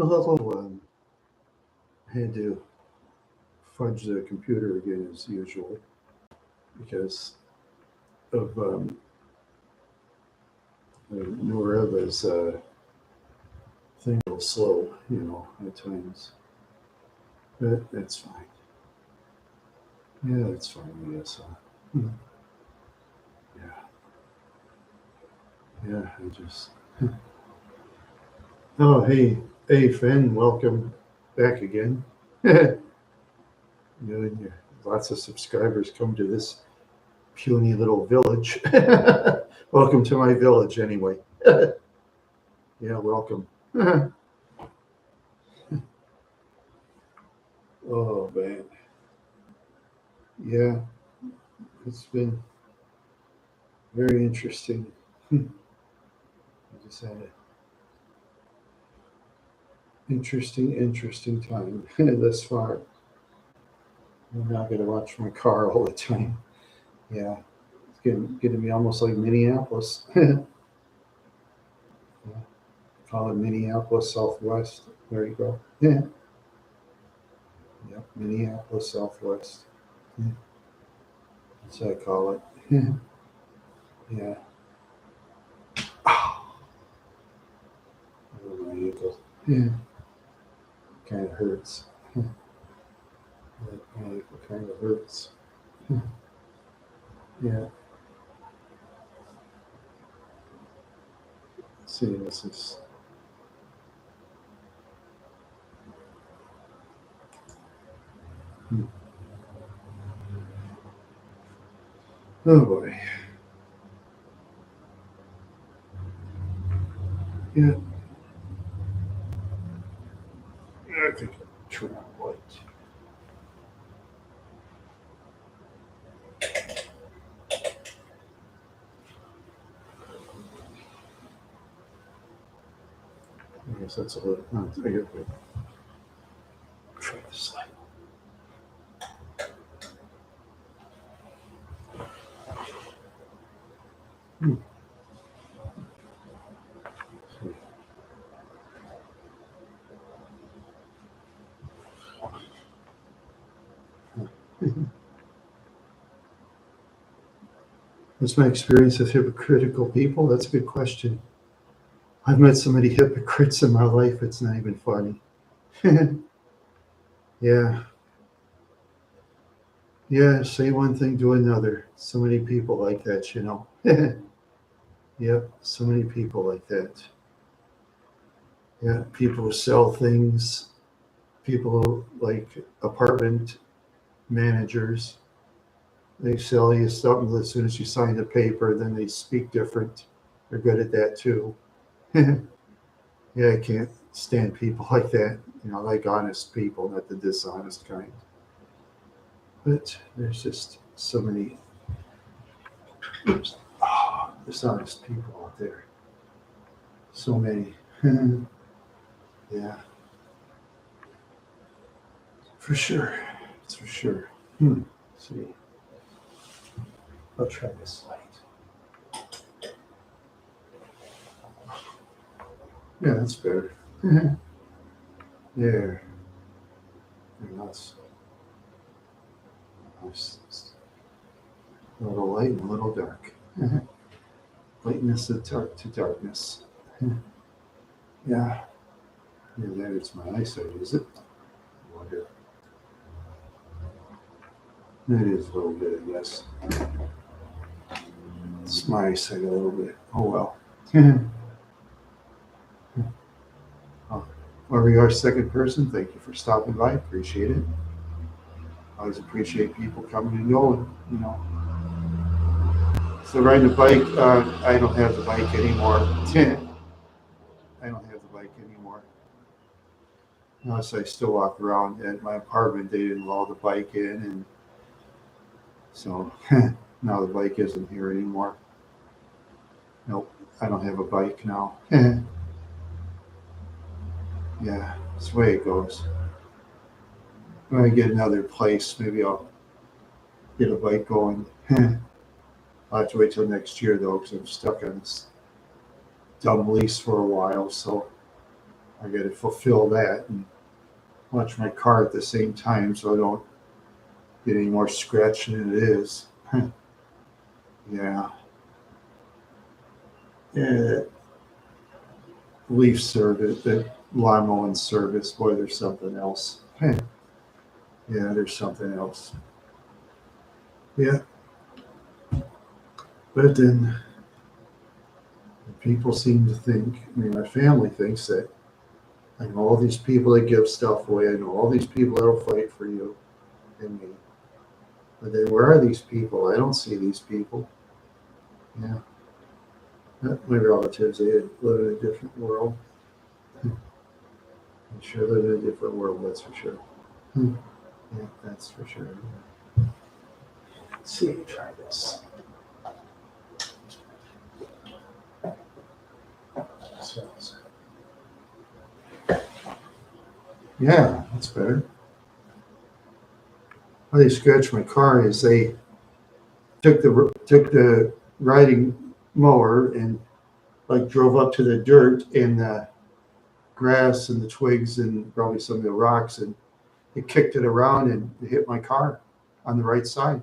Hello. Had to fudge the computer again as usual because of Noreva's thing a little slow, at times. But that's fine. Yeah, that's fine, I guess. Hmm. Yeah, yeah, I just. Oh, hey, Finn, welcome back again. And lots of subscribers come to this puny little village. Welcome to my village, anyway. Yeah, welcome. Oh man, yeah, it's been very interesting. I just had an interesting time thus far. I'm not gonna watch my car all the time. Yeah, it's getting to be almost like Minneapolis. Yeah, call it Minneapolis Southwest. There you go. Yeah, yep, Minneapolis Southwest. Yeah, that's what I call it. Yeah, yeah. Oh, my ankle. Yeah, kind of hurts. My ankle kind of hurts. Yeah. See, this is. Hmm. Oh boy. Yeah, I think I'll turn on the light. I guess that's a little. No, I get it. Try this light. Hmm. What's my experience with hypocritical people? That's a good question. I've met so many hypocrites in my life, it's not even funny. Yeah, yeah, say one thing, do another. So many people like that. Yep, so many people like that. Yeah, people who sell things, people who like apartment managers. They sell you something as soon as you sign the paper, then they speak different. They're good at that too. Yeah, I can't stand people like that. I like honest people, not the dishonest kind. But there's just so many dishonest people out there. So many. Yeah, for sure. It's for sure. Let's see. I'll try this light. Yeah, that's better. There. And that's a little light and a little dark. Lightness to darkness. Yeah. Yeah, that is my eyesight, is it? I wonder. It is a little bit, I guess. It's my eyesight a little bit. Oh well. Oh, wherever you are, second person, thank you for stopping by. Appreciate it. Always appreciate people coming and going. So riding a bike, I don't have the bike anymore. I don't have the bike anymore. Unless I still walk around at my apartment, they didn't allow the bike in, and so now the bike isn't here anymore. Nope, I don't have a bike now. Yeah, that's the way it goes. When I get another place, maybe I'll get a bike going. I'll have to wait till next year though, because I'm stuck on this dumb lease for a while. So I got to fulfill that and watch my car at the same time so I don't get any more scratching than it is. Yeah. Yeah. Leaf service, the lawn mowing service, boy, there's something else. Yeah, there's something else. Yeah. But then people seem to think, I mean, my family thinks that I know all these people that give stuff away. I know all these people that'll fight for you and me. But then where are these people? I don't see these people. Yeah. My relatives, they live in a different world. I'm sure live in a different world, that's for sure. Yeah, that's for sure. Let's see, try this. Yeah, that's better. How they scratched my car is they took the riding mower and like drove up to the dirt and the grass and the twigs and probably some of the rocks, and it kicked it around and it hit my car on the right side.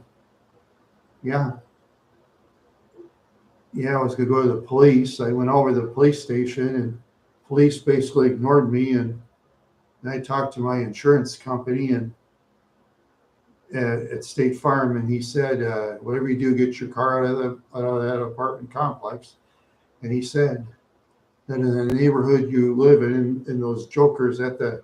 Yeah. Yeah, I was gonna go to the police. I went over to the police station and police basically ignored me, and I talked to my insurance company and at State Farm, and he said, whatever you do, get your car out of that apartment complex. And he said that in the neighborhood you live in those jokers at the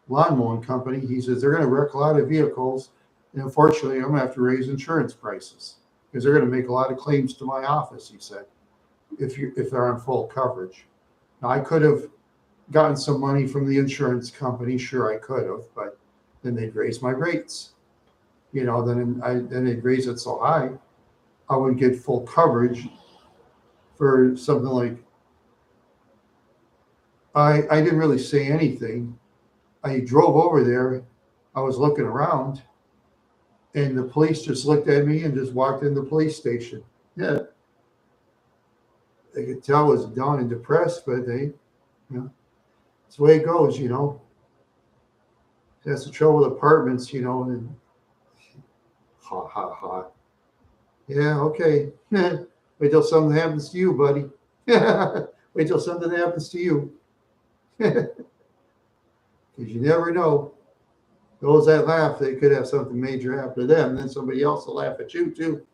lawn mowing company, he says they're going to wreck a lot of vehicles, and unfortunately, I'm going to have to raise insurance prices because they're going to make a lot of claims to my office. He said, if they're on full coverage. Now, I could have gotten some money from the insurance company, sure I could have, but then they'd raise my rates. Then they'd raise it so high, I would get full coverage for something like. I didn't really say anything. I drove over there. I was looking around, and the police just looked at me and just walked in the police station. Yeah, they could tell I was down and depressed, but it's the way it goes. That's the trouble with apartments, and ha ha ha. Yeah, okay. Wait till something happens to you, buddy. Wait till something happens to you. Because you never know. Those that laugh, they could have something major happen to them, and then somebody else will laugh at you too.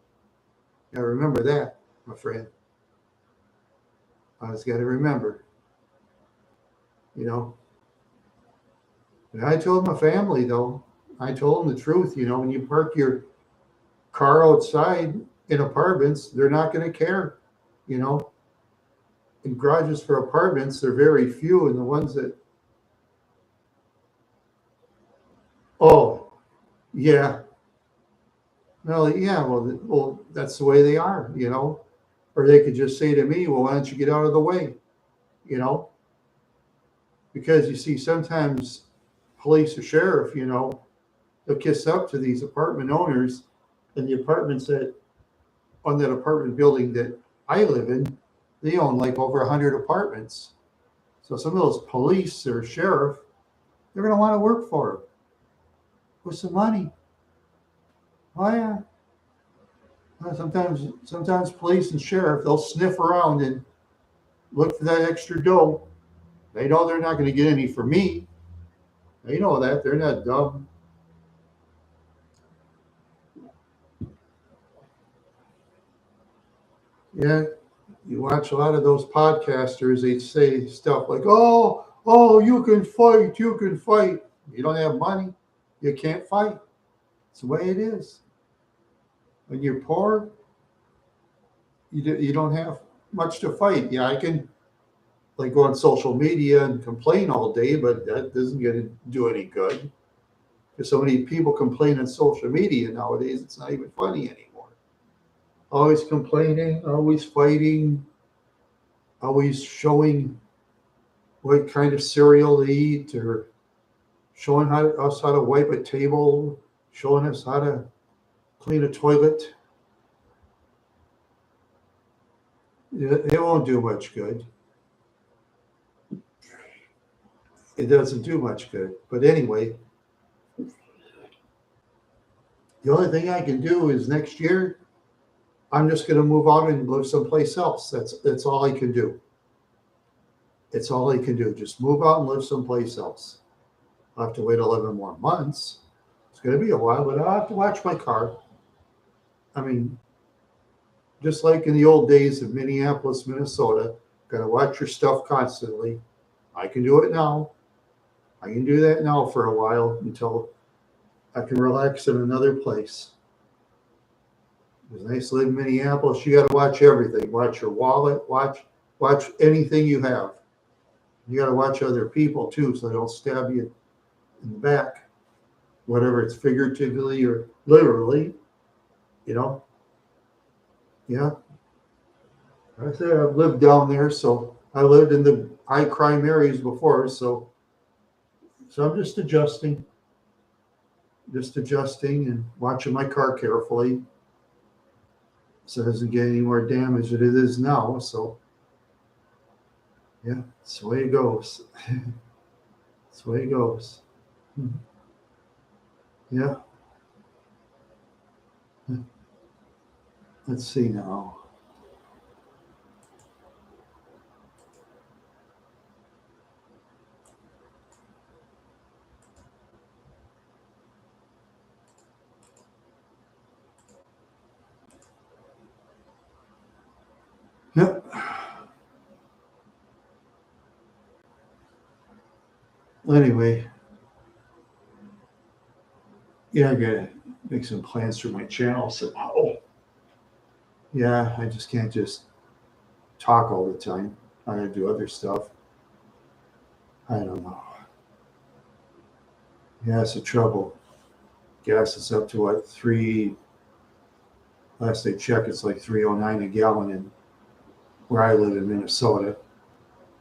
Now remember that, my friend. I just got to remember, you know. And I told my family though. I told them the truth. When you park your car outside in apartments, they're not going to care. In garages for apartments, they're very few, and the ones that. Oh, yeah. Well, yeah. Well, that's the way they are. Or they could just say to me, "Well, why don't you get out of the way?" You know, because you see, sometimes police or sheriff, they'll kiss up to these apartment owners, and the apartments on that apartment building that I live in, they own like over 100 apartments. So some of those police or sheriff, they're going to want to work for them with some money. Oh yeah. Sometimes police and sheriff, they'll sniff around and look for that extra dough. They know they're not going to get any from me. They know that. They're not dumb. Yeah, you watch a lot of those podcasters, they say stuff like, oh, you can fight, you can fight. You don't have money, you can't fight. It's the way it is. When you're poor, you don't have much to fight. Yeah, I can like go on social media and complain all day, but that doesn't get to do any good. Because so many people complain on social media nowadays, it's not even funny anymore. Always complaining, always fighting, always showing what kind of cereal they eat, or showing us how to wipe a table, showing us how to clean a toilet. It won't do much good. it doesn't do much good. But anyway, the only thing I can do is next year, I'm just going to move out and live someplace else. That's all I can do. It's all I can do. Just move out and live someplace else. I'll have to wait 11 more months. It's going to be a while, but I'll have to watch my car. I mean, just like in the old days of Minneapolis, Minnesota, got to watch your stuff constantly. I can do it now. I can do that now for a while until I can relax in another place. It was nice to live in Minneapolis. You got to watch everything. Watch your wallet. Watch anything you have. You got to watch other people too, so they don't stab you in the back, whatever it's figuratively or literally. You know. Yeah. I said I've lived down there, so I lived in the high crime areas before, so I'm just adjusting and watching my car carefully so it doesn't get any more damage than it is now. So yeah, that's the way it goes. That's the way it goes. Yeah. Let's see now. Yep. Anyway, yeah, I gotta make some plans for my channel somehow. Yeah, I just can't just talk all the time. I gotta do other stuff. I don't know. Yeah, it's the trouble. Gas is up to what, three? Last I checked, it's like 309 a gallon in where I live in Minnesota.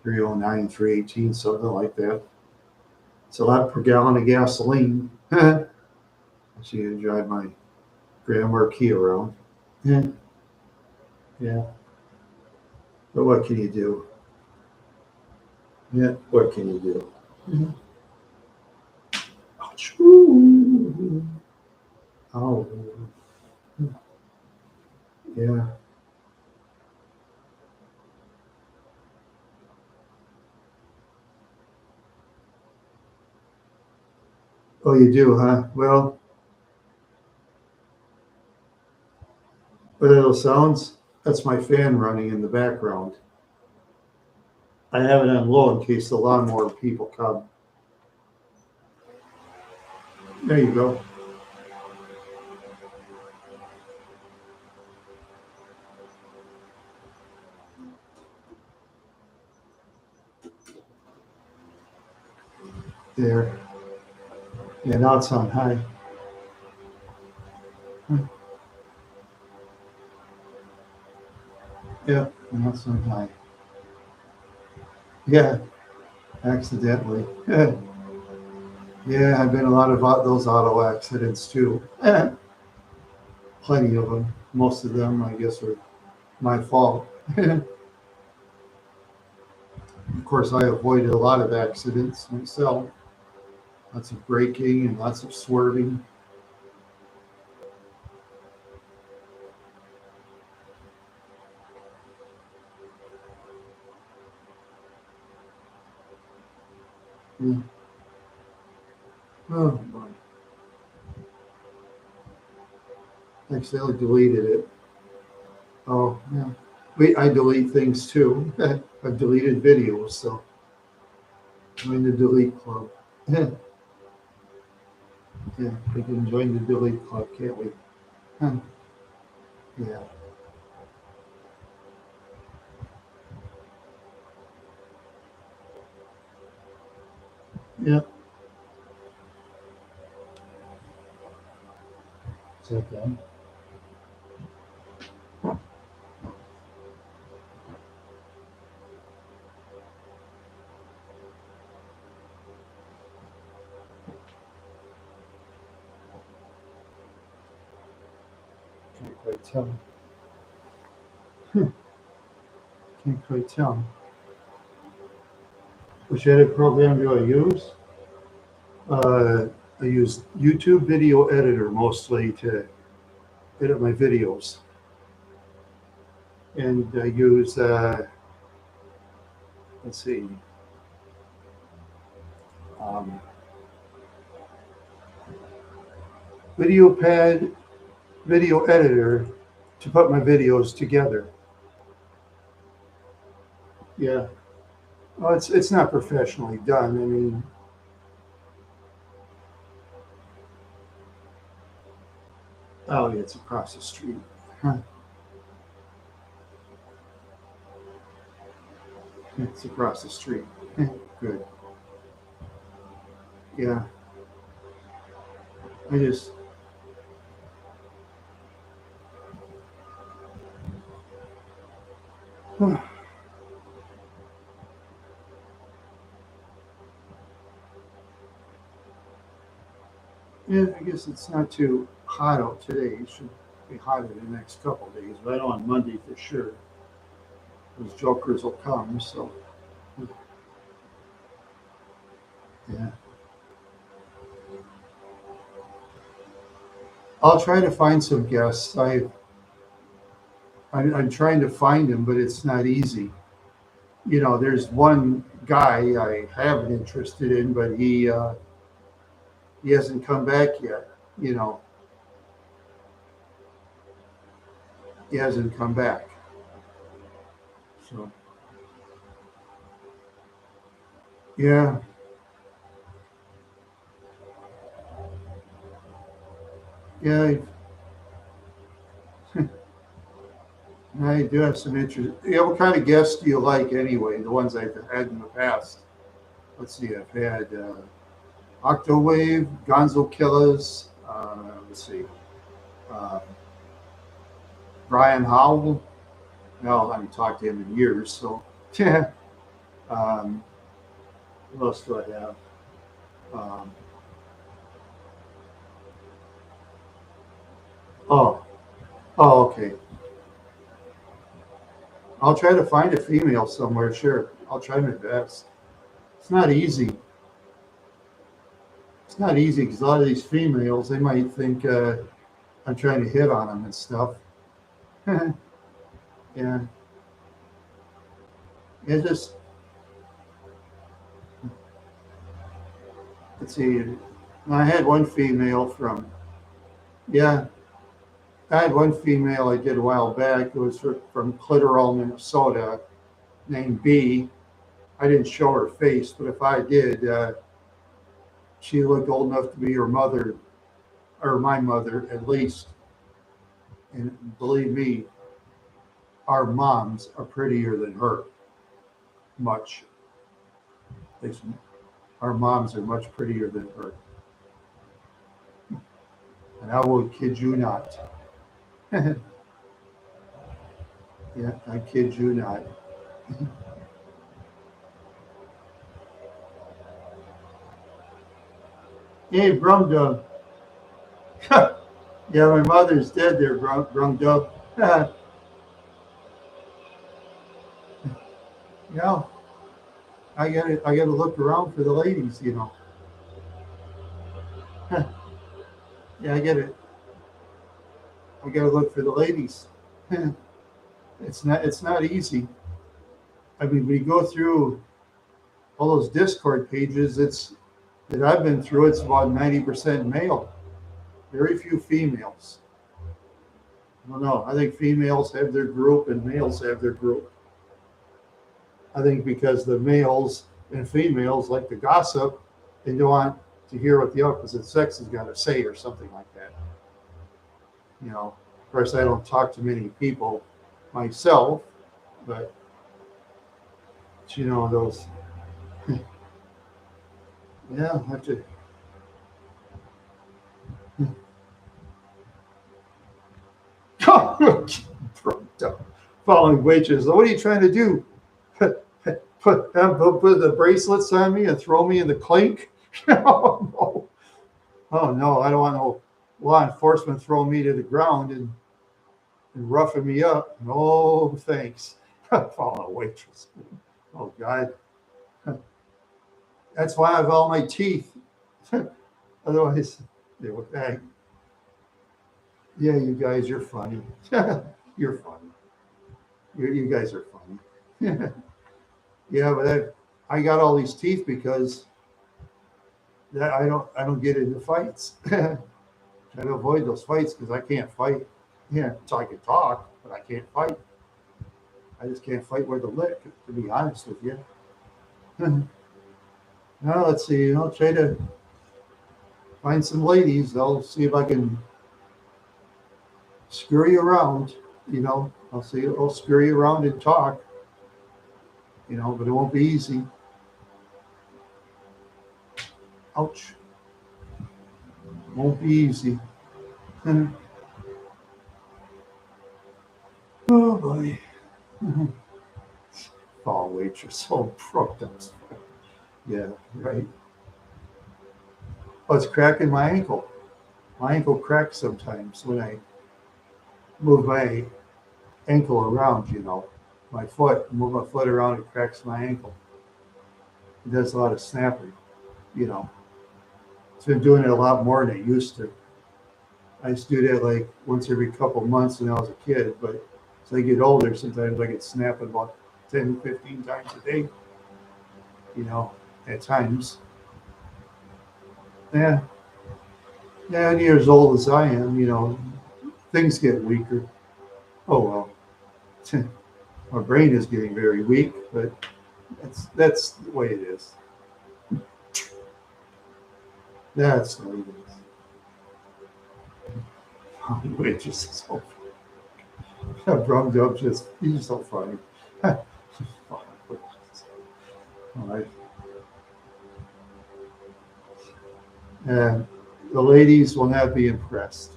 309, 318, something like that. It's a lot per gallon of gasoline. So you can drive my Grand Marquis around. Yeah. Yeah. But what can you do? Yeah. What can you do? Mhm. Ouch. Ooh. Oh. Yeah. Oh, you do, huh? Well, what are those sounds? That's my fan running in the background. I have it on low in case the lawnmower people come. There you go. There. Yeah, now it's on high. Yeah, now it's on high. Yeah, accidentally. Yeah, I've been in a lot of those auto accidents too. Plenty of them. Most of them, I guess, are my fault. Of course, I avoided a lot of accidents myself. Lots of braking and lots of swerving. Yeah. Oh, boy. I accidentally deleted it. Oh, yeah. I delete things too. I've deleted videos, so I'm in the delete club. Yeah, we can join the delete club, can't we? Huh. Yeah. Yeah. Is that done? Can't quite tell. Can't quite tell. Which edit program do I use? I use YouTube Video Editor mostly to edit my videos. And I use, let's see, um, VideoPad Video Editor to put my videos together. Yeah. Well, it's not professionally done. I mean, oh, yeah, it's across the street. Huh. It's across the street. Good. Yeah. I just, yeah, I guess it's not too hot out today. It should be hotter the next couple of days, but I know on Monday for sure. Those jokers will come, so yeah. I'll try to find some guests. I'm trying to find them, but it's not easy. You know, there's one guy I have been interested in, but he hasn't come back yet. You know, he hasn't come back. So yeah, yeah, I do have some interest. Yeah, what kind of guests do you like anyway? The ones I've had in the past. Let's see, I've had Octowave, Gonzo Killers. Let's see, uh, Brian Howell. Well, I haven't talked to him in years, so yeah. Um, what else do I have? Um, oh, oh, okay. I'll try to find a female somewhere. Sure, I'll try my best. It's not easy. It's not easy because a lot of these females, they might think I'm trying to hit on them and stuff. Yeah, it just, let's see. I had one female from, yeah, I had one female I did a while back. It was from Clitoral, Minnesota, named B. I didn't show her face, but if I did, she looked old enough to be her mother, or my mother at least. And believe me, our moms are prettier than her, much. Our moms are much prettier than her. And I will kid you not. Yeah, I kid you not. Hey, Brum Dub. Yeah, my mother's dead there, Brum Dub. Yeah, I gotta look around for the ladies, you know. Yeah, I gotta look for the ladies. It's not easy. I mean, we go through all those Discord pages. It's that I've been through. It's about 90% male. Very few females. I don't know. I think females have their group and males have their group. I think because the males and females like to gossip, they don't want to hear what the opposite sex has got to say or something like that. You know, of course, I don't talk to many people myself, but you know those. Yeah, I have to. Following wages. What are you trying to do? Put the bracelets on me and throw me in the clink? Oh no! Oh no! I don't want no law enforcement throwing me to the ground and roughing me up. No thanks. Following a waitress. Oh God. That's why I have all my teeth. Otherwise, they would bang. Yeah, you guys are funny. You're funny. You guys are funny. Yeah, but I got all these teeth because that I don't get into fights. Try to avoid those fights because I can't fight. Yeah, so I can talk, but I can't fight. I just can't fight with a lick, to be honest with you. Now let's see. I'll try to find some ladies. I'll see if I can scurry around. I'll see. I'll scurry around and talk. But it won't be easy. Ouch. Won't be easy. Oh boy. Oh, waitress. Oh, product. Yeah, right. Oh, it's cracking my ankle. My ankle cracks sometimes when I move my ankle around, my foot, move my foot around, it cracks my ankle. It does a lot of snapping, you know. It's been doing it a lot more than it used to. I used to do that like once every couple of months when I was a kid, but as I get older, sometimes I get snapping about 10, 15 times a day, at times. Yeah. Yeah, and you're as old as I am, things get weaker. Oh well. My brain is getting very weak, but that's the way it is. That's the way it is. Oh, it just is so Brummed up just he's so funny. All right. And the ladies will not be impressed.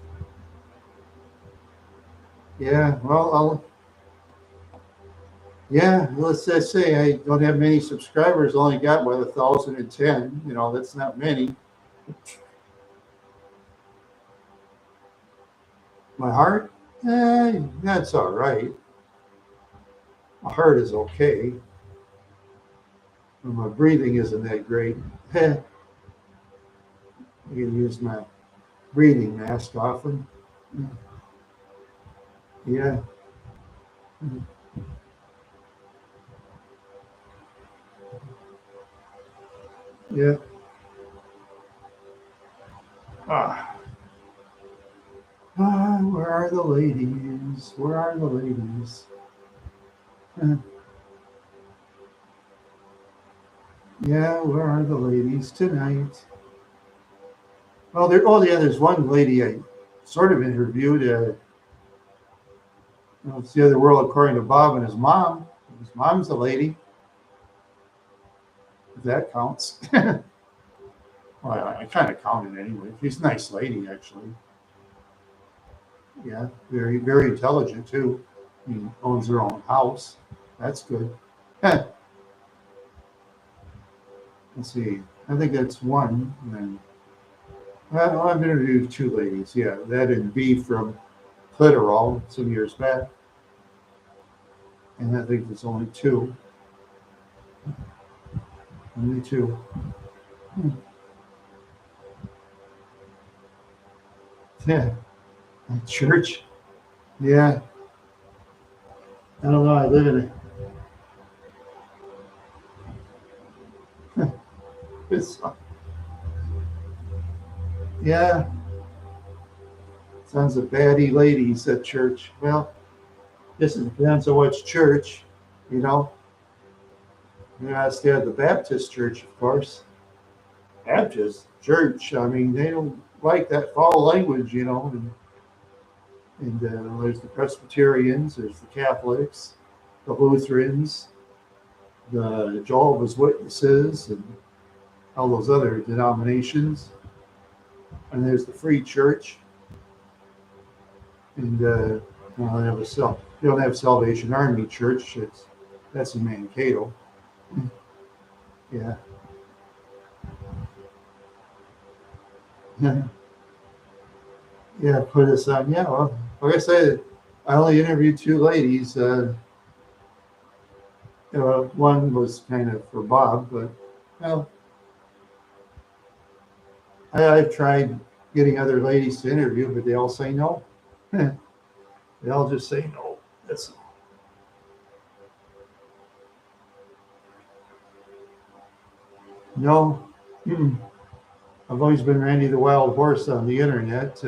Yeah, well, let's just say I don't have many subscribers. Only got 1,010. That's not many. My heart, that's all right. My heart is okay. But my breathing isn't that great. I can use my breathing mask often. Yeah. Yeah. Where are the ladies? Where are the ladies? Yeah, where are the ladies tonight? Well, there's one lady I sort of interviewed. It's the other world according to Bob and his mom. His mom's a lady. If that counts. Well, I kind of counted anyway. She's a nice lady, actually. Yeah, very, very intelligent too. Owns her own house. That's good. Let's see. I think that's one. And then, I've interviewed two ladies. Yeah, that and B from Clitorol some years back. And I think there's only two. Only two. Yeah. Church. Yeah. I don't know. I live in it's yeah. Sounds a baddie ladies at church. Well, this depends on which church, you know. I stay at the Baptist church, of course. Baptist church. I mean, they don't like that foul language, And there's the Presbyterians, there's the Catholics, the Lutherans, the Jehovah's Witnesses, and all those other denominations. And there's the Free Church. And they don't have Salvation Army Church. That's in Mankato. Yeah. Yeah, put us on. Yeah, well, like I said, I only interviewed two ladies. One was kind of for Bob, but well, I've tried getting other ladies to interview, but they all say no. They all just say no. That's no. Mm-mm. I've always been Randy the Wild Horse on the internet.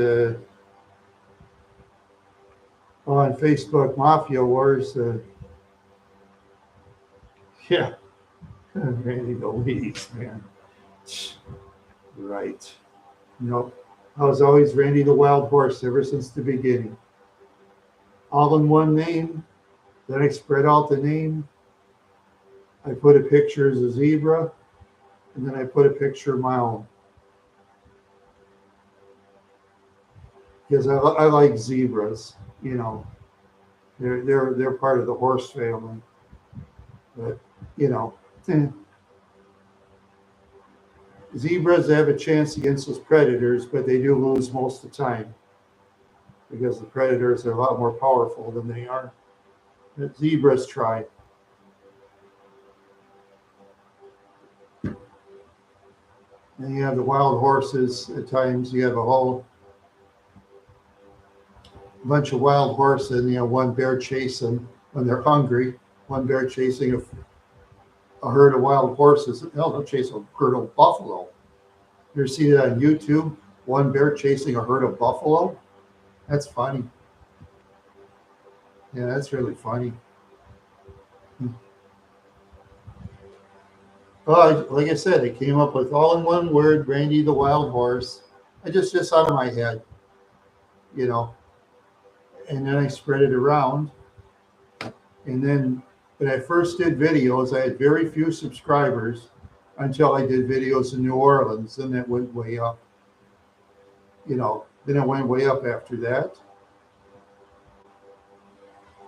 On Facebook Mafia Wars. Yeah, Randy the Leeds, man. Right. No, I was always Randy the Wild Horse ever since the beginning. All in one name. Then I spread out the name. I put a picture as a zebra, and then I put a picture of my own because I like zebras. You know, they're part of the horse family. But you know, zebras have a chance against those predators, but they do lose most of the time because the predators are a lot more powerful than they are. But zebras try. And you have the wild horses. At times, you have a whole bunch of wild horses, and one bear chasing when they're hungry. One bear chasing a herd of wild horses. Hell, they'll chase a herd of buffalo. You ever see that on YouTube? One bear chasing a herd of buffalo. That's funny. Yeah, that's really funny. Well, like I said, I came up with all in one word, Randy the Wild Horse. I just out of my head, you know, and then I spread it around. And then when I first did videos, I had very few subscribers until I did videos in New Orleans, and that went way up. Then it went way up after that.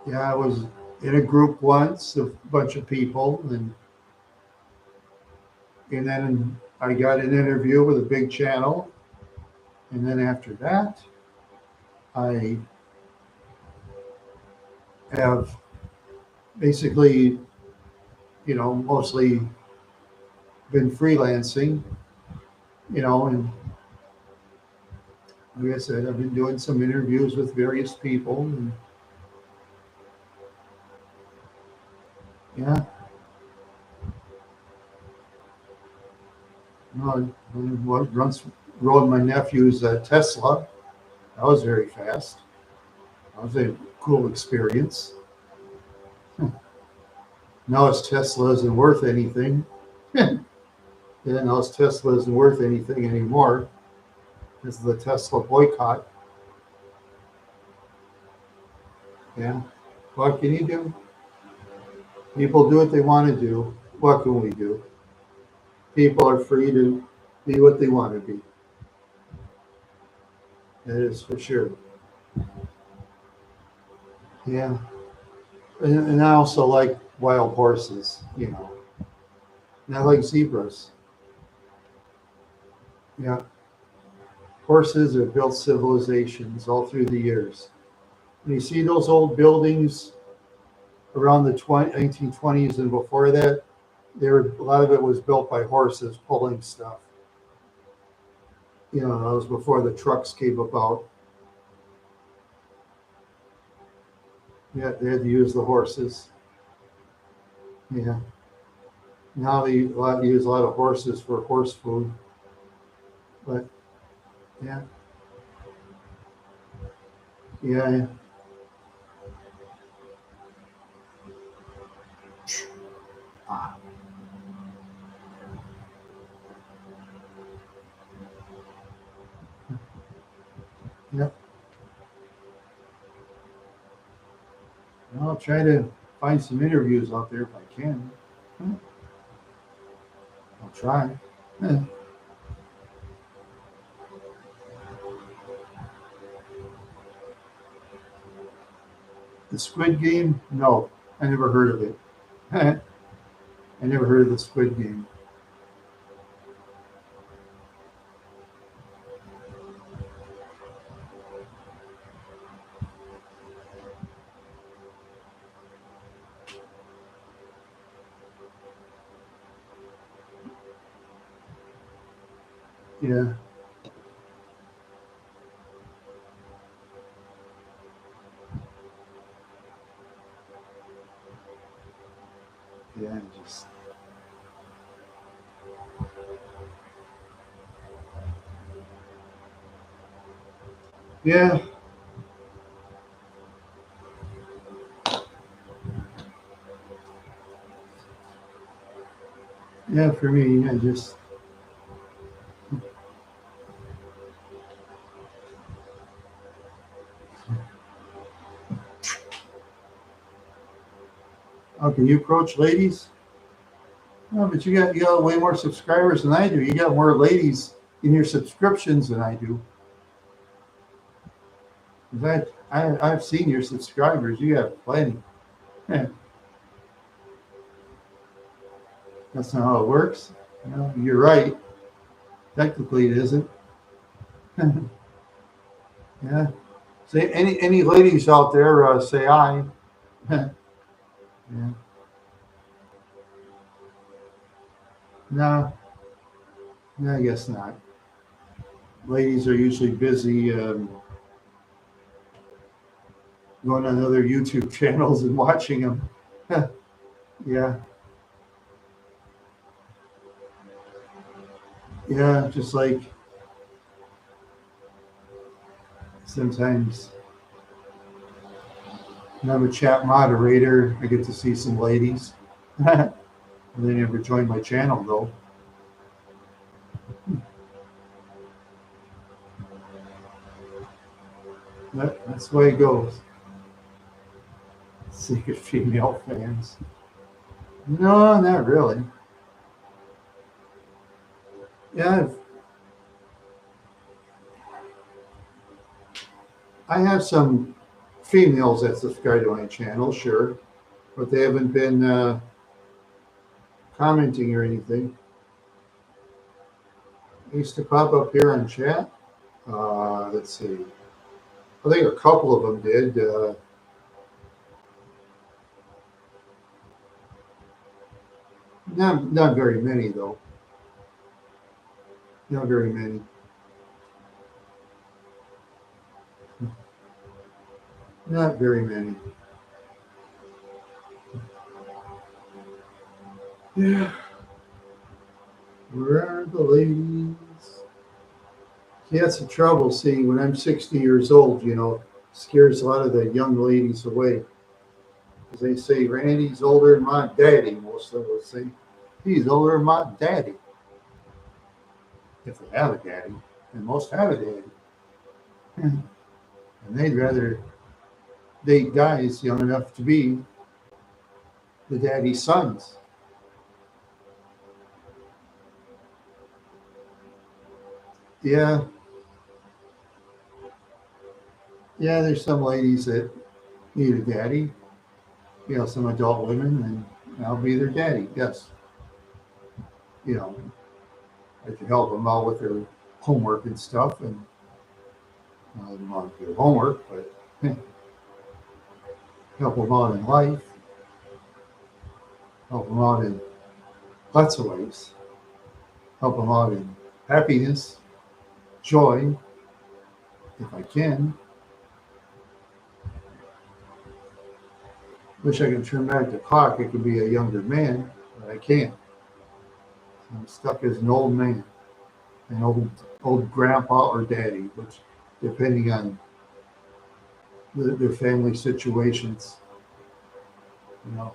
Yeah, I was in a group once, a bunch of people, and then I got an interview with a big channel, and then after that, I have basically, mostly been freelancing, and like I said, I've been doing some interviews with various people, and yeah, once rode my nephew's Tesla. That was very fast. That was a cool experience. Now his Tesla isn't worth anything. Yeah, now his Tesla isn't worth anything anymore. This is the Tesla boycott. Yeah. What can you do? People do what they want to do. What can we do? People are free to be what they want to be. That is for sure. Yeah. And I also like wild horses. And I like zebras. Yeah. Horses have built civilizations all through the years. And you see those old buildings around the 1920s and before that, a lot of it was built by horses pulling stuff. That was before the trucks came about. Yeah, they had to use the horses. Yeah. Now they use a lot of horses for horse food. But yeah, yeah, yeah. I'll try to find some interviews out there if I can. I'll try. Yeah. The Squid Game? No, I never heard of it. I never heard of the Squid Game. Yeah. Yeah, just yeah, yeah. For me, I just how can you approach ladies? No, but you got way more subscribers than I do. You got more ladies in your subscriptions than I do. In fact, I've seen your subscribers. You have plenty. Yeah, that's not how it works. No, you're right. Technically, it isn't. Yeah. Say any ladies out there, say I. Yeah. No, no, I guess not. Ladies are usually busy going on other YouTube channels and watching them. Yeah, yeah. Just like sometimes when I'm a chat moderator, I get to see some ladies. They never joined my channel though. That's the way it goes. Secret female fans. No, not really. Yeah, I have some females that subscribe to my channel, sure, but they haven't been commenting or anything. They used to pop up here on chat. Let's see. I think a couple of them did. Not very many though. Not very many. Not very many. Yeah. Where are the ladies? See, that's the trouble. See, when I'm 60 years old, scares a lot of the young ladies away. Because they say Randy's older than my daddy. Most of them will say he's older than my daddy. If they have a daddy, and most have a daddy, and they'd rather date guys young enough to be the daddy's sons. Yeah, yeah. There's some ladies that need a daddy. Some adult women, and I'll be their daddy. Yes, you know, I can help them out with their homework and stuff, and I don't want to do homework, but help them out in life, help them out in lots of ways, help them out in happiness, joy, if I can. Wish I could turn back the clock. I could be a younger man, but I can't. I'm stuck as an old man, an old grandpa or daddy, which depending on their family situations, you know,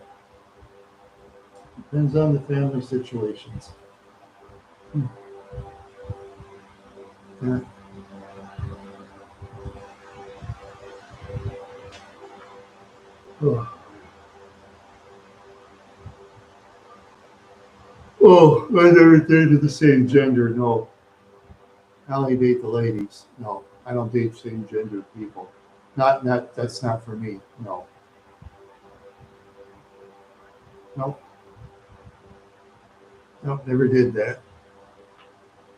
depends on the family situations. Yeah. Oh. Oh, I never dated the same gender. No, I only date the ladies. No, I don't date same gender people. Not. That's not for me. No, nope, nope. Never did that.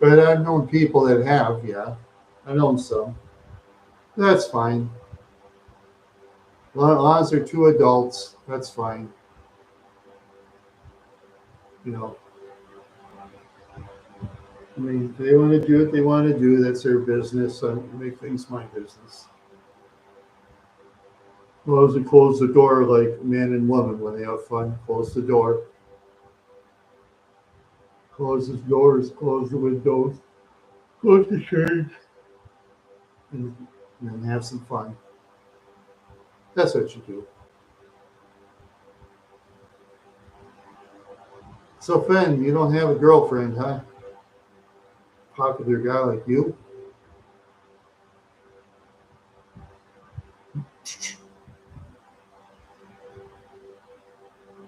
But I've known people that have. Yeah, I've known some. That's fine. Long as they're two adults, that's fine. You know, I mean, if they want to do what they want to do, that's their business. I make things my business. Close and close the door like man and woman when they have fun. Close the door. Close the doors. Close the windows. Close the shades. And have some fun. That's what you do. So, Finn, you don't have a girlfriend, huh? Popular guy like you?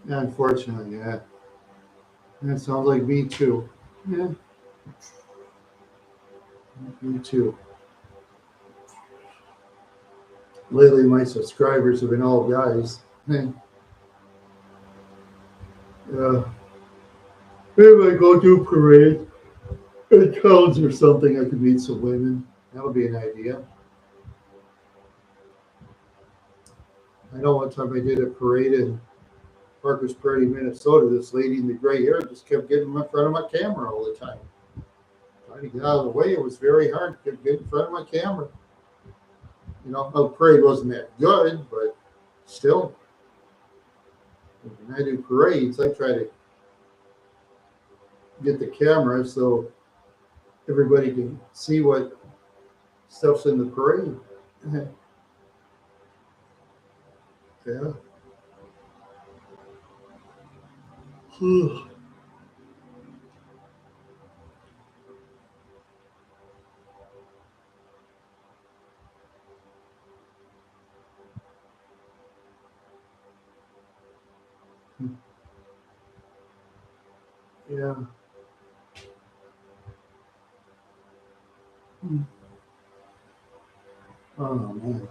Yeah, unfortunately, yeah. That sounds like me too. Yeah, me too. Lately, my subscribers have been all guys. Hey, maybe I go to a parade in towns or something. I could meet some women. That would be an idea. I know one time I did a parade in Parker's Prairie, Minnesota. This lady in the gray hair just kept getting in front of my camera all the time. Trying to get out of the way, it was very hard. Kept getting in front of my camera. You know, the parade wasn't that good, but still, when I do parades, I try to get the camera so everybody can see what stuff's in the parade. Yeah. Yeah. Oh man.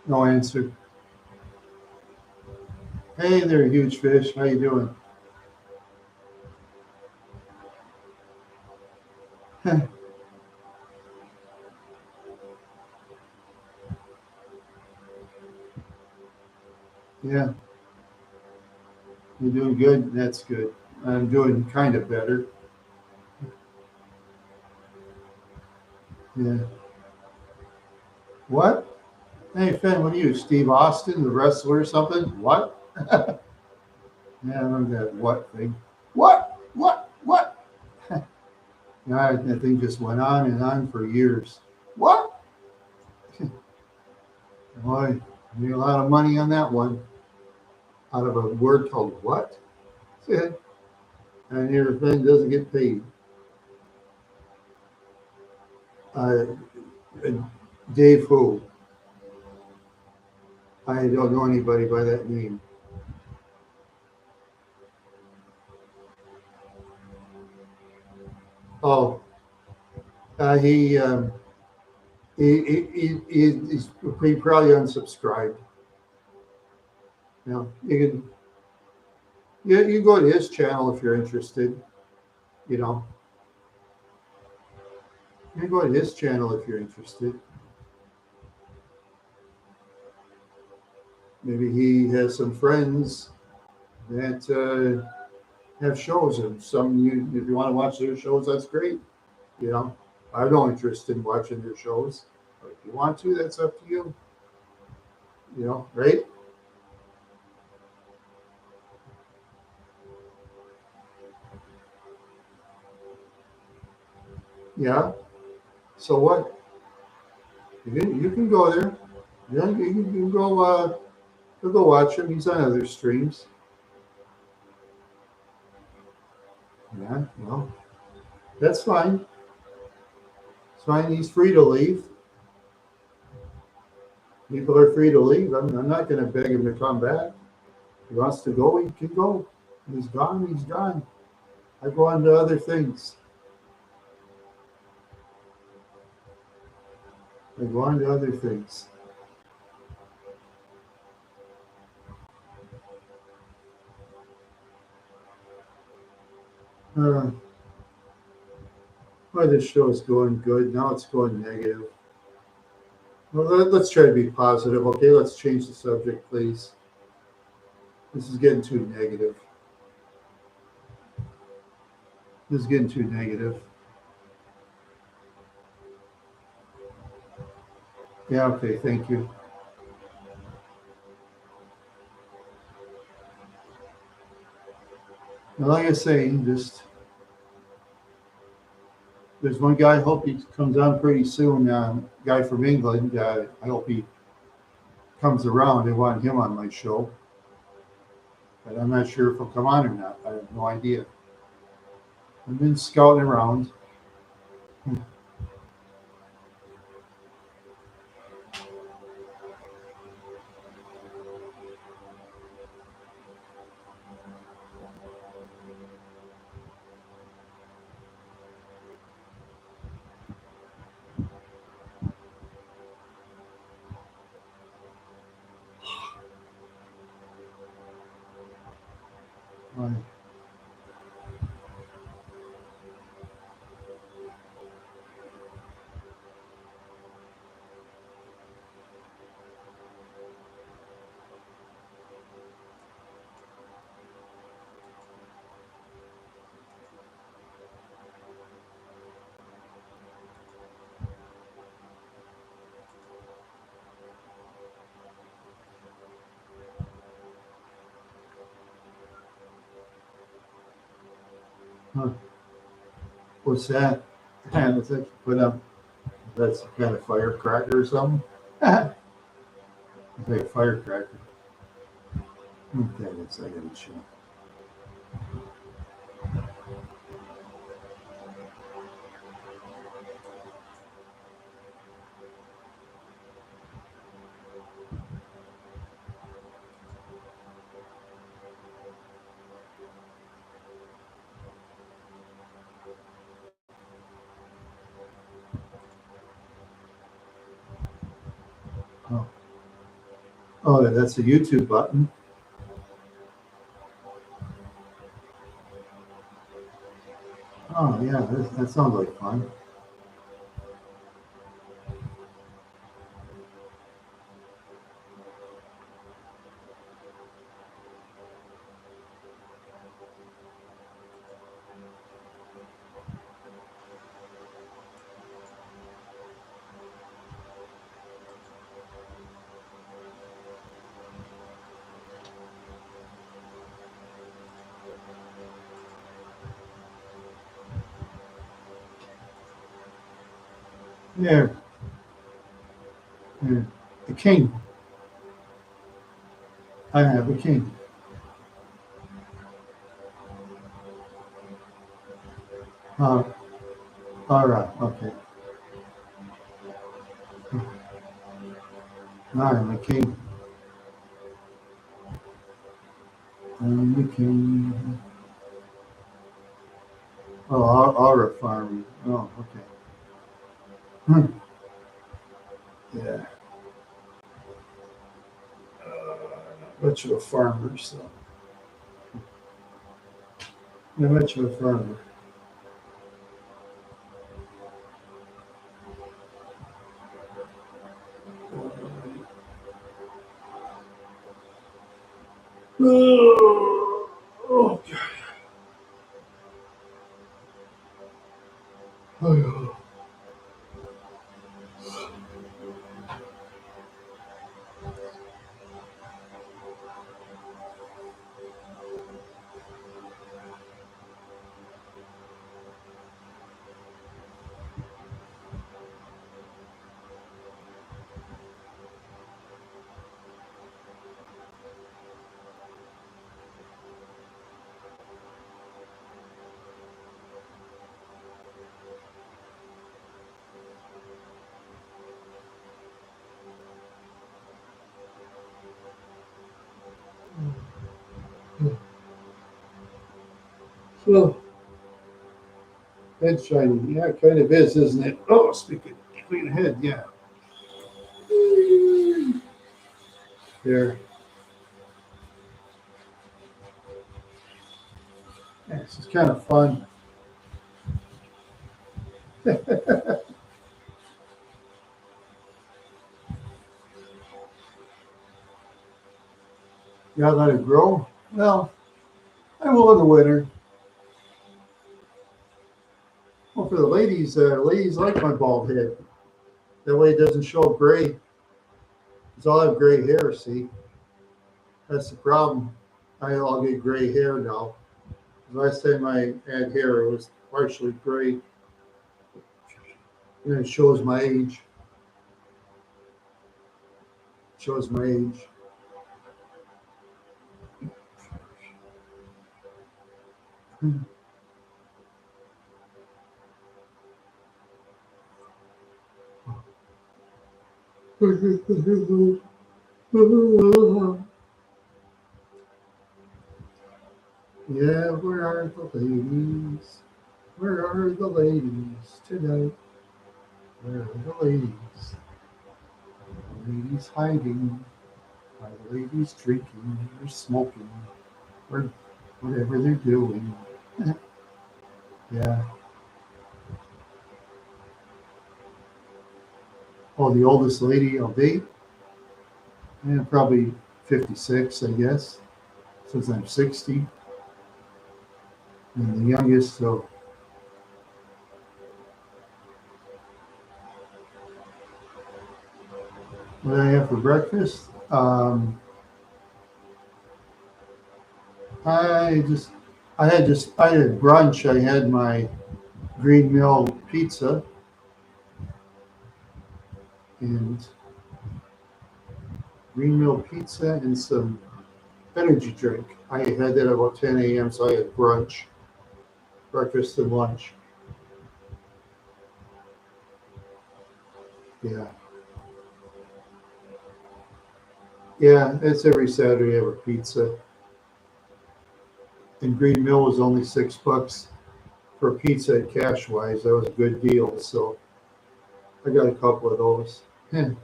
No answer. Hey there, huge fish. How you doing? Yeah, you're doing good. That's good. I'm doing kind of better. Yeah. What? Hey, Finn, what are you, Steve Austin, the wrestler or something? What? Yeah, I remember that what thing. What? What? What? Yeah, that thing just went on and on for years. What? Boy, I made a lot of money on that one out of a word called what? And everything doesn't get paid. Uh, uh, Dave who? I don't know anybody by that name. Oh, he, he probably unsubscribed. You know, you can, yeah, you go to his channel if you're interested. You know, you can go to his channel if you're interested. Maybe he has some friends that have shows, and some you, if you want to watch their shows, that's great. You know, I have no interest in watching their shows, but if you want to, that's up to you. You know, right? Yeah. So what? You can go there. Yeah, you can go. You'll go watch him. He's on other streams. Yeah. Well, that's fine. It's fine. He's free to leave. People are free to leave. I'm not going to beg him to come back. If he wants to go, he can go. He's gone. He's gone. I go on to other things. I go on to other things. Uh, well, this show is going good. Now it's going negative. Well, let's try to be positive. Okay, let's change the subject, please. This is getting too negative. This is getting too negative. Yeah, okay, thank you. Now, like I say, just there's one guy. I hope he comes on pretty soon. Guy from England. I hope he comes around. I want him on my show, but I'm not sure if he'll come on or not. I have no idea. I've been scouting around. Uh, huh, what's that? What's that? Put up. That's a kind of firecracker or something. It's like a firecracker. What that is? I gotta check. Oh, oh, that's a YouTube button. Oh yeah, that sounds like fun. Yeah, yeah. The king. I have a king. Uh, all right. Okay. I'm a king. I'm the king. Oh, Aura farming. Oh, okay. Hmm. Yeah. Not much of a farmer, so not much of a farmer. Oh, oh, God. So head shiny. Yeah, it kind of is, isn't it? Oh, speaking of head, yeah. There. Yeah, this is kind of fun. Yeah, let it grow. Well, I will in the winter. Well, for the ladies like my bald head. That way it doesn't show gray. Because I'll have gray hair, see? That's the problem. I'll get gray hair now. Last time I had hair, it was partially gray. And it shows my age. Shows my age. Yeah, where are the ladies? Where are the ladies tonight? Where are the ladies? The ladies hiding. Are the ladies drinking or smoking or whatever they're doing? Yeah. Oh, the oldest lady I'll date? Yeah, probably 56, I guess, since I'm 60. And the youngest, so what did I have for breakfast? I just, I had brunch. I had my Green Mill pizza and some energy drink. I had that at about 10 a.m., so I had brunch, breakfast, and lunch. Yeah. Yeah, it's every Saturday I have a pizza. And Green Mill was only $6 for pizza at Cashwise. That was a good deal. So I got a couple of those. Yeah.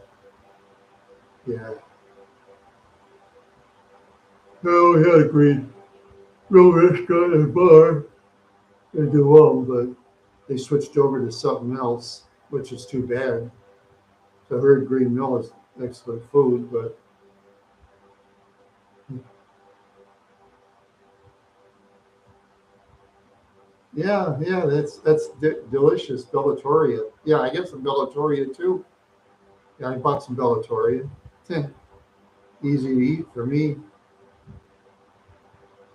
No, we had a Green Mill restaurant and bar. They do well, but they switched over to something else, which is too bad. So I heard Green Mill is excellent food, but yeah, that's delicious. Bellatoria. Yeah, I get some Bellatoria too. Yeah, I bought some Bellatoria. Easy to eat for me.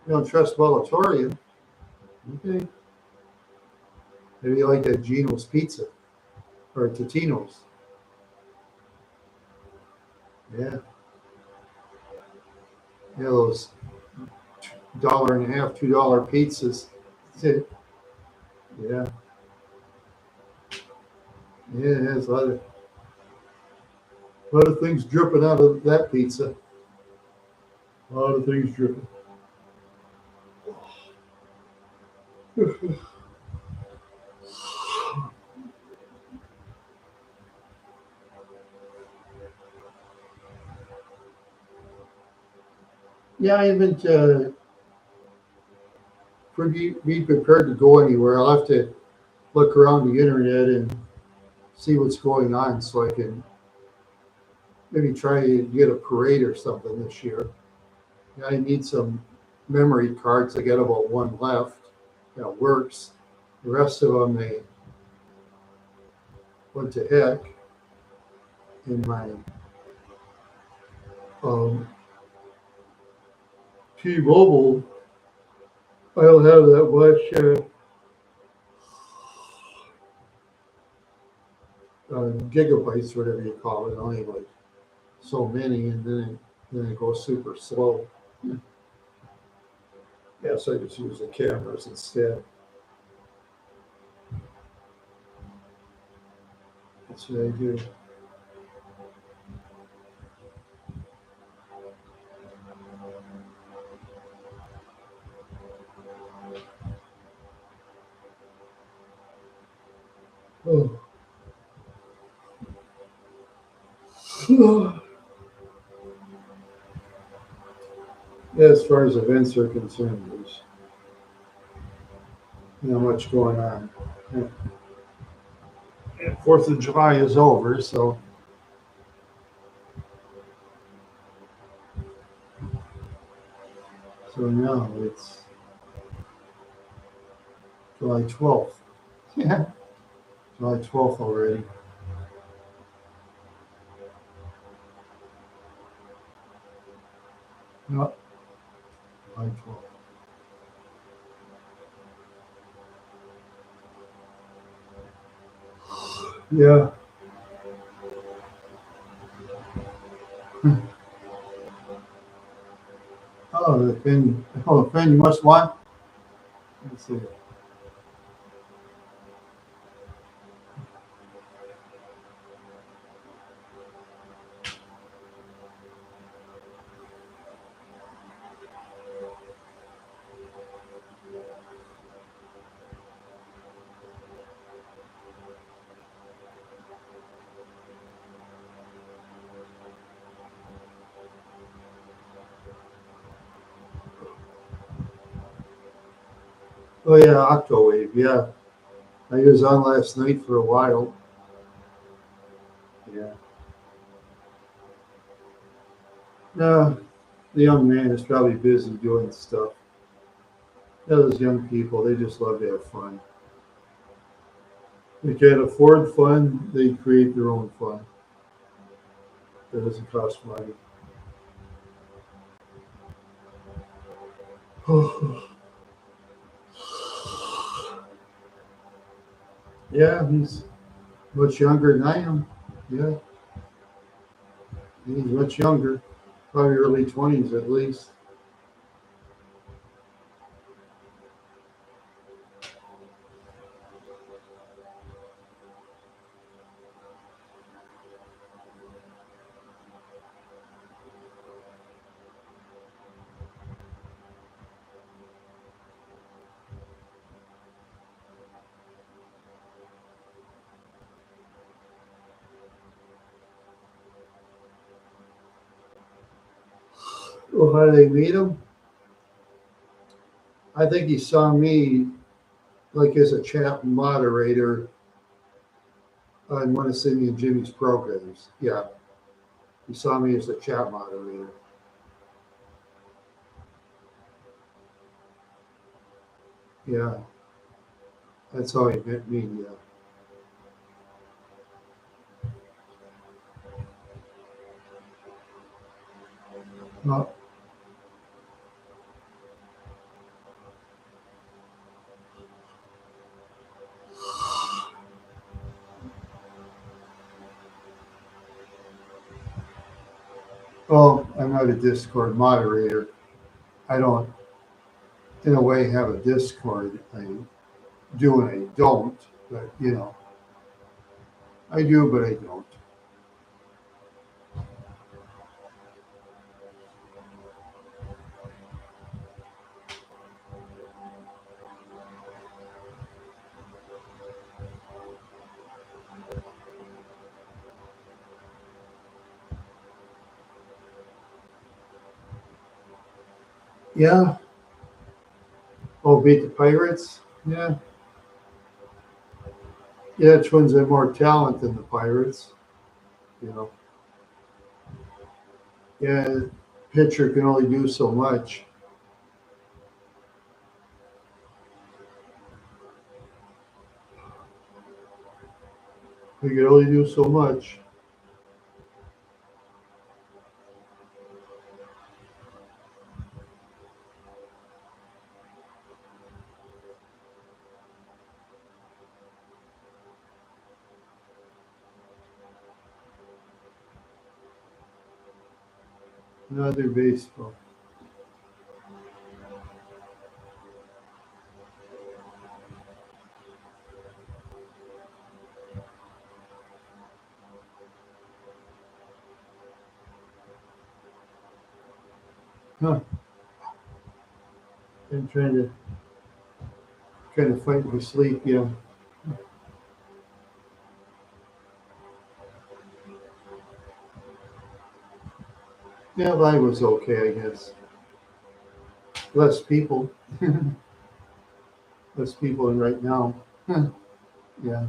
You don't trust Bellatoria. Okay. Maybe you like that Gino's pizza or Totino's. Yeah. Yeah, those dollar and a half, $2 pizzas. Yeah. Yeah, it has a lot of things dripping out of that pizza. A lot of things dripping. Yeah, I haven't be prepared to go anywhere. I'll have to look around the internet and see what's going on so I can maybe try to get a parade or something this year. Yeah, I need some memory cards. I got about one left that works. The rest of them, they went to heck in my um, T-Mobile. I don't have that much gigabytes, whatever you call it. I only have like so many, and then it goes super slow. Yeah, so I just use the cameras instead. That's what I do. Oh. Yeah, as far as events are concerned, there's not much going on. Yeah. 4th of July is over, so So now it's July 12th. Yeah, July 12th already. No, July 12th. Yeah. Oh, the pen. Oh, the pen you must want. Let's see. Oh yeah, Octawave. Yeah, I was on last night for a while. Yeah. No, the young man is probably busy doing stuff. Those young people, they just love to have fun. They can't afford fun, they create their own fun. That doesn't cost money. Yeah, he's much younger than I am. Yeah, he's much younger, probably early 20s at least. Well, how did they meet him? I think he saw me like as a chat moderator on one of Cindy and Jimmy's programs. Yeah, he saw me as a chat moderator. Yeah, that's how he met me. Yeah. Well, oh, I'm not a Discord moderator. I don't, in a way, have a Discord. I do and I don't, but I do, but I don't. Yeah. Oh, beat the Pirates. Yeah. Yeah, Twins have more talent than the Pirates. You know. Yeah, pitcher can only do so much. He can only do so much. Another baseball. Huh. I'm trying to fight my sleep. Yeah. Yeah, live was okay, I guess. Less people. Less people than right now. Huh. Yeah.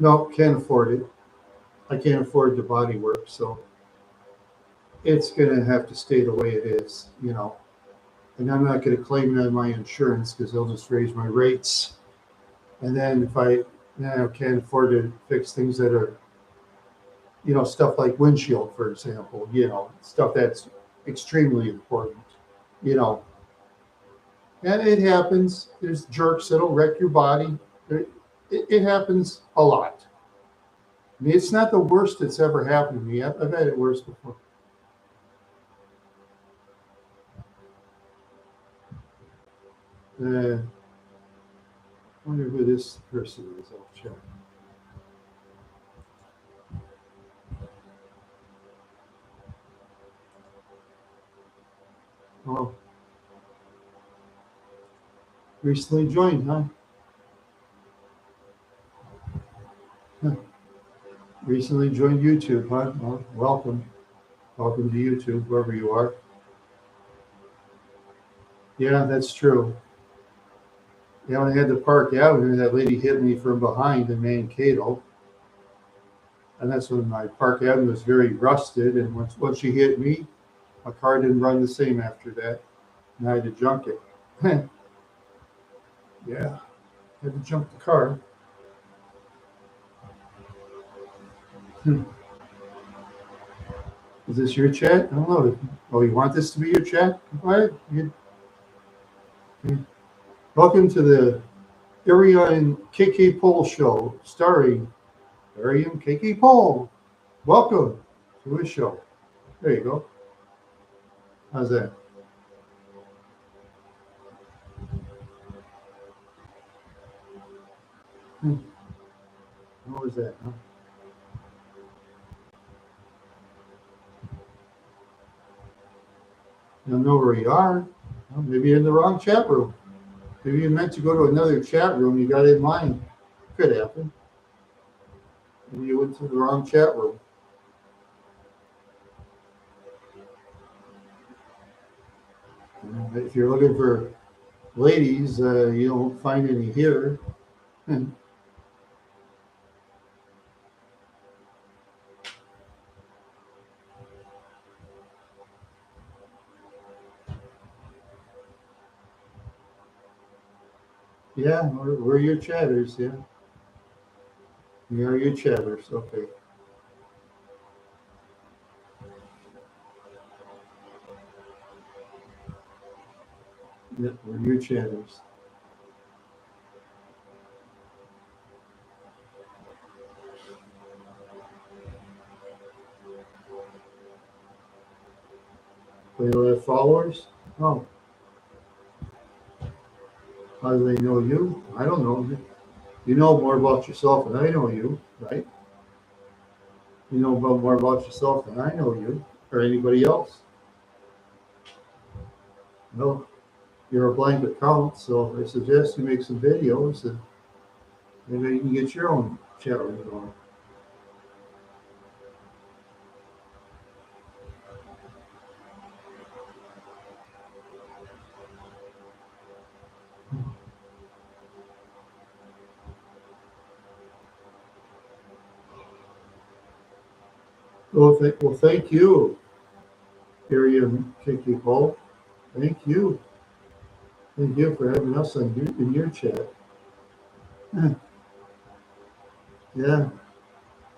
No, can't afford it. I can't afford the body work, so it's gonna have to stay the way it is, you know. And I'm not gonna claim it on my insurance because they'll just raise my rates. And then if I now can't afford to fix things that are, you know, stuff like windshield, for example, you know, stuff that's extremely important, you know. And it happens. There's jerks that'll wreck your body. It happens a lot. I mean, it's not the worst that's ever happened to me. I've had it worse before. I wonder who this person is. I'll check. Oh, recently joined, huh? Huh. Recently joined YouTube, huh? Well, welcome. Welcome to YouTube, wherever you are. Yeah, that's true. Yeah, when I had the Park Avenue, that lady hit me from behind in Mankato. And that's when my Park Avenue was very rusted. And once she hit me, my car didn't run the same after that. And I had to junk it. Yeah, had to junk the car. Hmm. Is this your chat? I don't know. Oh, you want this to be your chat? Go ahead. Welcome to the Ariane KK Pole Show, starring Ariane KK Pole. Welcome to his show. There you go. How's that? Hmm. What was that? Huh? You don't know where you are. Well, maybe you're in the wrong chat room. Maybe you meant to go to another chat room. You got in mine. Could happen. Maybe you went to the wrong chat room. If you're looking for ladies, you don't find any here. Yeah, we're your chatters. Yeah, we are your chatters. Okay. Yep, we're your chatters. They don't have followers? Oh, how do they know you? I don't know. You know more about yourself than I know you, right? You know more about yourself than I know you or anybody else. No, you're a blank account, so I suggest you make some videos and maybe you can get your own chat room going. Well, thank you, Miriam Kiki Paul. Thank you. Thank you for having us in your chat. Yeah,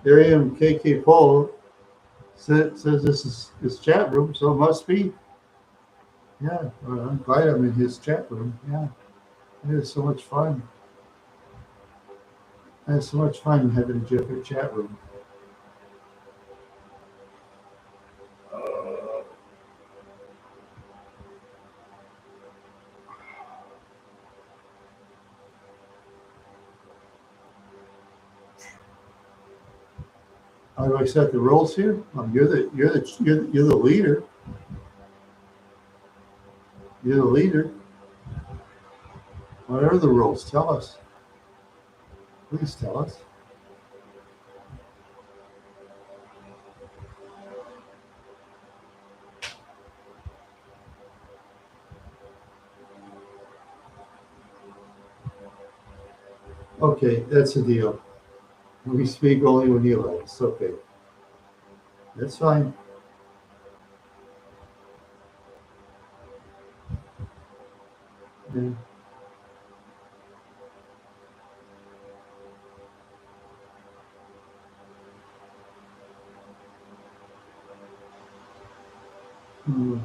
Miriam KK Paul says this is his chat room, so it must be. Yeah, well, I'm glad I'm in his chat room. Yeah, it is so much fun. I had so much fun having a different chat room. How do I set the rules here? You're the leader. You're the leader. What are the rules? Tell us. Please tell us. Okay, that's the deal. We speak only when you let us. Okay. That's fine. Yeah. Mm.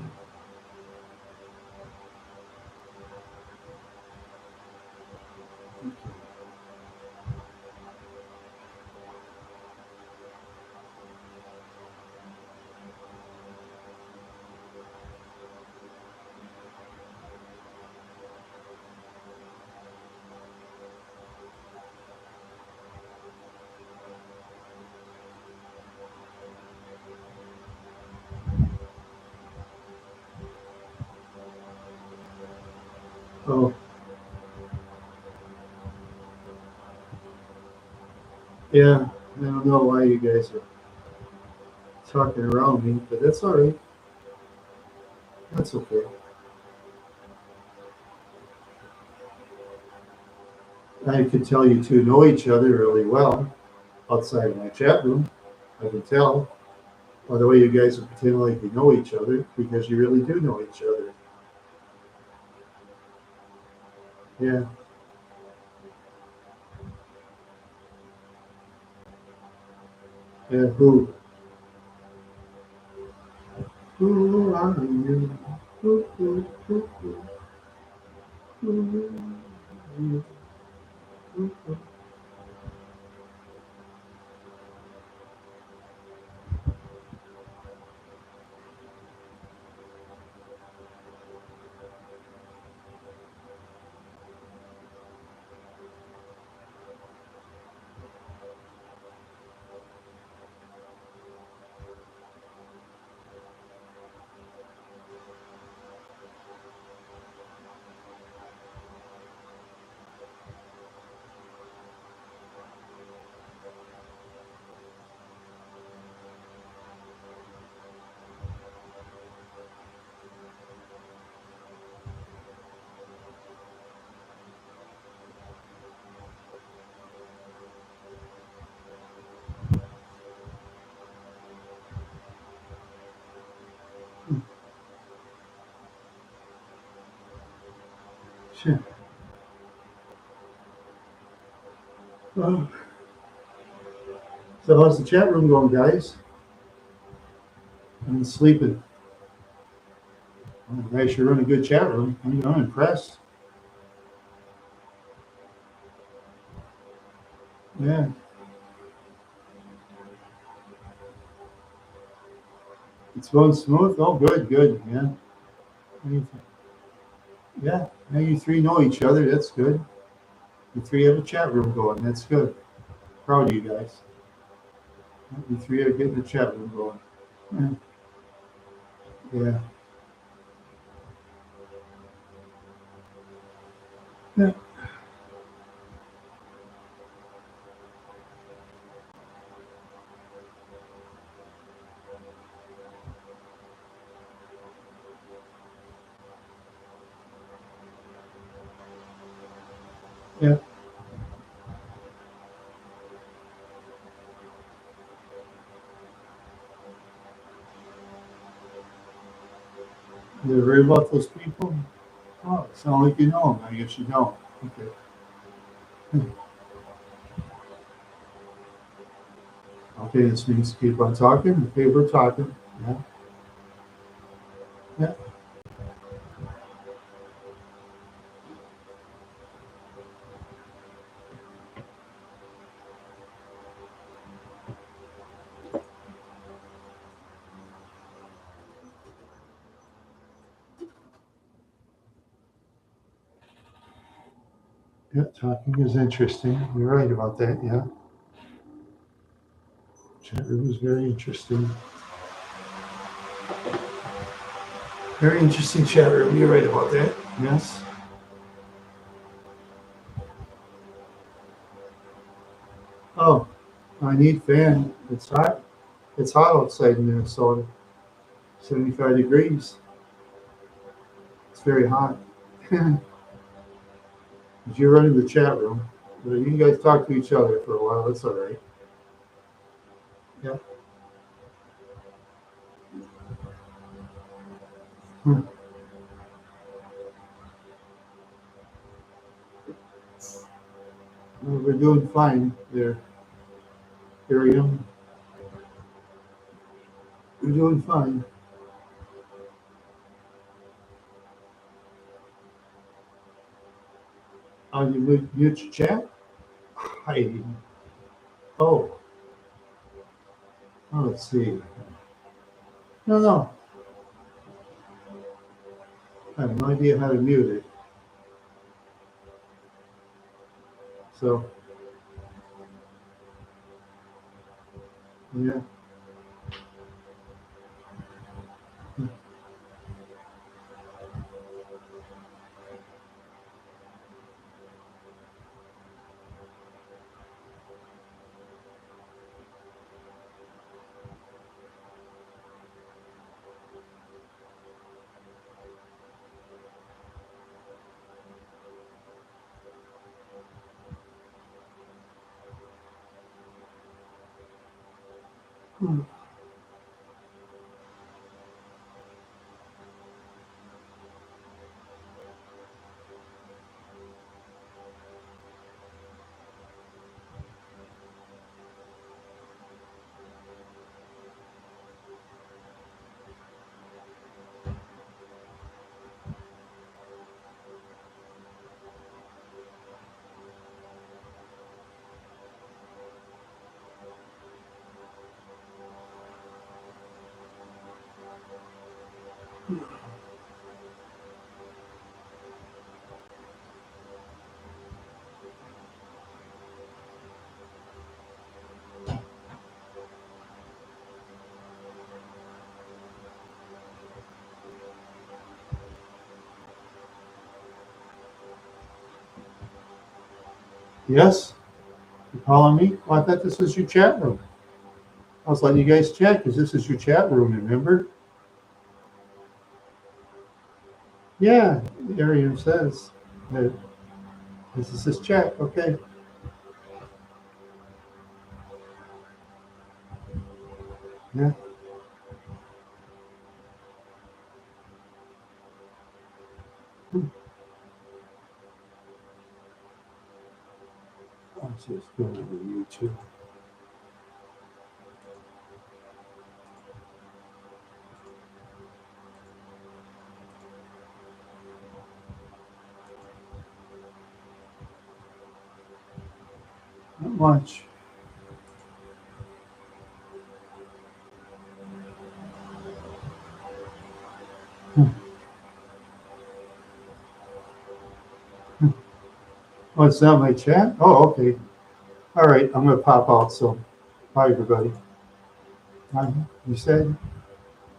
Oh, yeah. I don't know why you guys are talking around me, but that's all right. That's okay. I could tell you two know each other really well outside of my chat room. I can tell by the way you guys are pretending like you know each other because you really do know each other. Yeah. Yeah. Who are you? Who are you? Sure. Oh, so how's the chat room going, guys? I'm sleeping. Oh, you guys sure run a good chat room. I'm impressed. Yeah. It's going smooth. Oh, good, good. Yeah. Yeah. Now you three know each other. That's good. You three have a chat room going. That's good. Proud of you guys. You three are getting the chat room going. Yeah. Yeah. Yeah. You worry about those people? Oh, it sounds like you know them. I guess you don't. Okay. Okay, this means keep on talking. Okay, we're talking. Yeah. Yeah. Yeah. Talking is interesting. You're right about that. Yeah. Chat room is very interesting. Very interesting chat room. You're right about that. Yes. Oh, I need fan. It's hot. It's hot outside in Minnesota. 75 degrees. It's very hot. If you're running the chat room, but you guys talk to each other for a while. That's all right. Hmm. Well, we're doing fine there, Arium. We're doing fine. You mute your chat? Hi. Oh, let's see. No, no. I have no idea how to mute it. So, yeah. Hmm. Yes? You calling me? Well, I thought this was your chat room. I was letting you guys chat because this is your chat room, remember? Yeah, Arium says that this is his chat. Okay. Yeah. Hmm. I'm just going to YouTube. Not much. Hmm. Hmm. Oh, it's not my chat? Oh, okay. All right. I'm going to pop out. So, bye, everybody. You said?